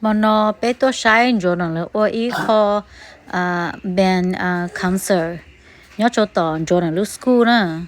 mà nó bé tôi sai rồi nó là ôi ý khó ben cancer nhớ cho tao rồi nó lúc school nữa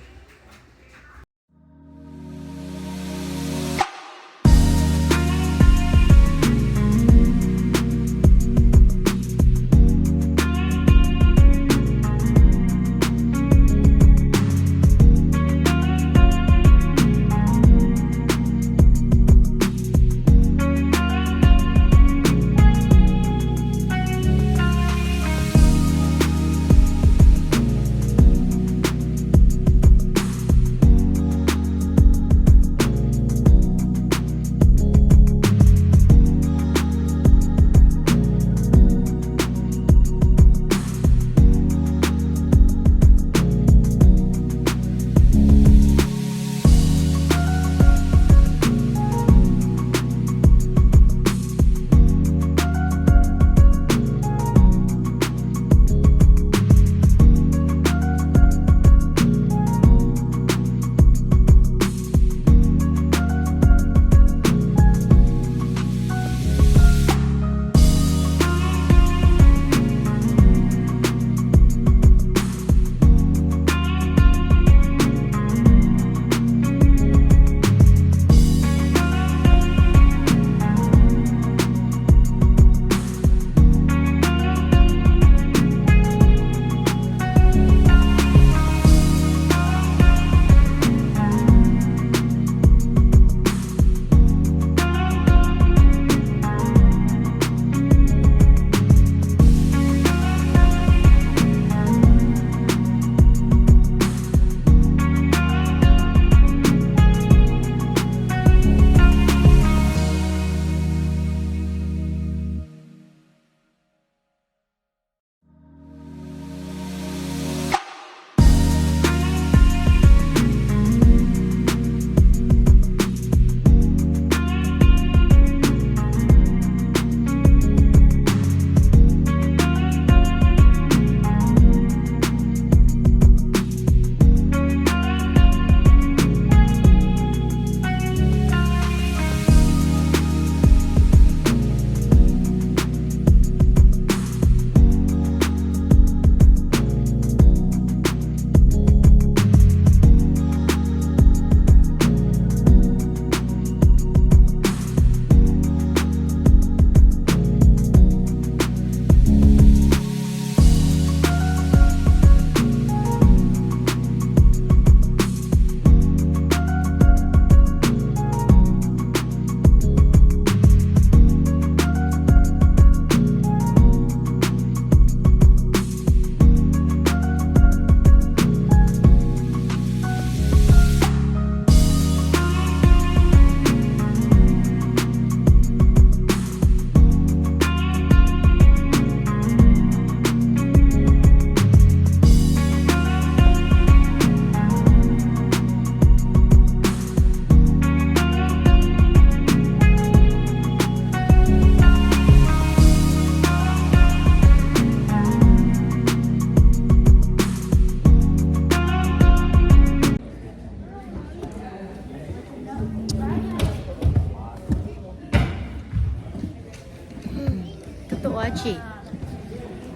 cái tổ chị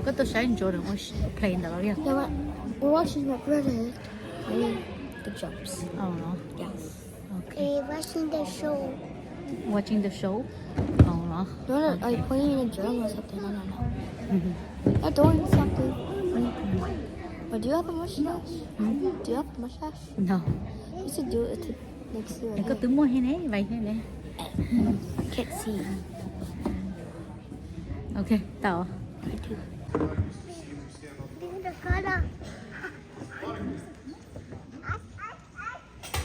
cái tổ sai rồi nó plain đó rồi Yeah, we're watching my brother play the drums. oh no Yes. okay We're watching the show. watching the show oh no No, are you playing a drum or something? No. You're doing something. But do you have a mustache? Do you have a mustache? no You should do it next to your có head. tướng mua hay nè vậy hay nè Can't see. ok tao The color.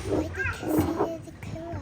Why did you see the color?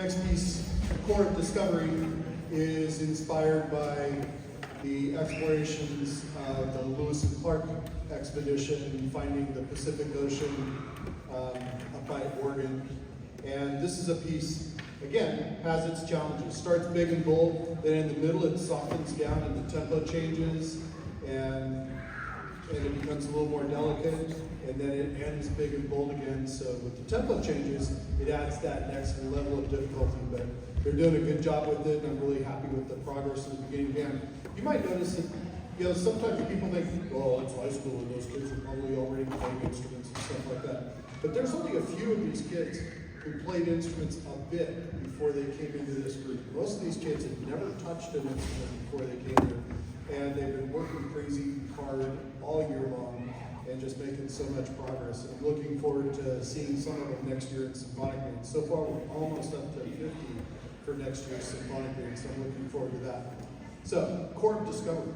next piece, Core Discovery, is inspired by the explorations of the Lewis and Clark expedition, finding the Pacific Ocean up by Oregon. And this is a piece, again, has its challenges. Starts big and bold, then in the middle it softens down and the tempo changes, and it becomes a little more delicate, and then it ends big and bold again. So with the tempo changes, it adds that next level of difficulty, but they're doing a good job with it, and I'm really happy with the progress in the beginning band. You might notice that, sometimes people think, well, it's high school and those kids are probably already playing instruments and stuff like that. But there's only a few of these kids who played instruments a bit before they came into this group. Most of these kids had never touched an instrument before they came here, and they've been working crazy hard all year long and just making so much progress. And I'm looking forward to seeing some of them next year in symphonic band. So far, we're almost up to 50 for next year's symphonic band, so I'm looking forward to that. So, Core Discovery.